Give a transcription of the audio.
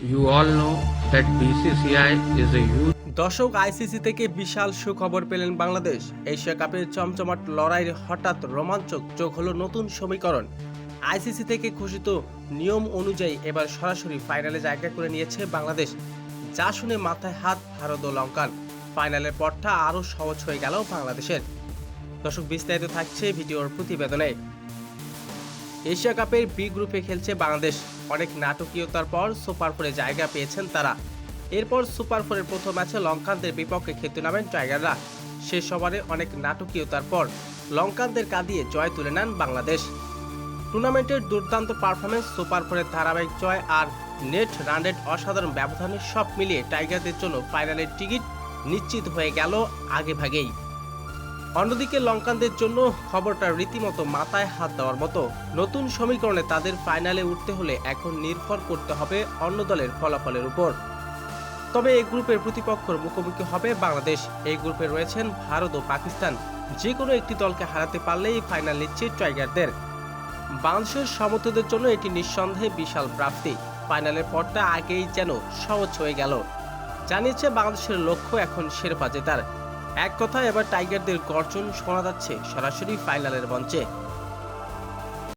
You all know that BCCI is a huge দর্শক, ICC থেকে বিশাল সুখবর পেলেন বাংলাদেশ। এশিয়া কাপের চমচমাট লড়াইয়ের হঠাৎ রোমাঞ্চক যোগ হলো নতুন সমীকরণ। আইসিসি থেকে ঘোষিত নিয়ম অনুযায়ী এবার সরাসরি ফাইনালে জায়গা করে নিয়েছে বাংলাদেশ, যা শুনে মাথায় হাত ভারত ও লঙ্কান। ফাইনালের পথটা আরও সহজ হয়ে গেল বাংলাদেশের। দর্শক, বিস্তারিত থাকছে ভিডিওর প্রতিবেদনে। এশিয়া কাপের বি গ্রুপে খেলছে বাংলাদেশ। অনেক নাটকীয়তার পর সুপার ফোরে জায়গা পেয়েছেন তারা। এরপর সুপার ফোরের প্রথম ম্যাচে লঙ্কানদের বিপক্ষে খেলতে নামেন টাইগাররা। শেষ ওভারে অনেক নাটকীয়তার পর লঙ্কানদের কাঁদিয়ে জয় তুলে নেন বাংলাদেশ। টুর্নামেন্টের দুর্দান্ত পারফরমেন্স, সুপার ফোরের ধারাবাহিক জয় আর নেট রান রেট অসাধারণ ব্যবধানে সব মিলিয়ে টাইগারদের জন্য ফাইনালের টিকিট নিশ্চিত হয়ে গেল আগেভাগেই। অন্যদিকে লঙ্কানদের জন্য খবরটা রীতিমতো মাথায় হাত দেওয়ার মতো। নতুন সমীকরণে তাদের ফাইনালে উঠতে হলে এখন নির্ভর করতে হবে অন্য দলের ফলাফলের উপর। তবে এই গ্রুপের প্রতিপক্ষের মুখোমুখি হবে বাংলাদেশ। এই গ্রুপে রয়েছেন ভারত ও পাকিস্তান। যে কোনো একটি দলকে হারাতে পারলেই ফাইনাল নিশ্চিত টাইগারদের। বাংলাদেশের সমর্থকদের জন্য এটি নিঃসন্দেহে বিশাল প্রাপ্তি। ফাইনালের পরটা আগেই যেন সহজ হয়ে গেল। জানিয়েছে বাংলাদেশের লক্ষ্য এখন শিরোপা জেতার। এক কথায় এবার টাইগারদের গর্জন শোনা যাচ্ছে সরাসরি ফাইনালের মঞ্চে।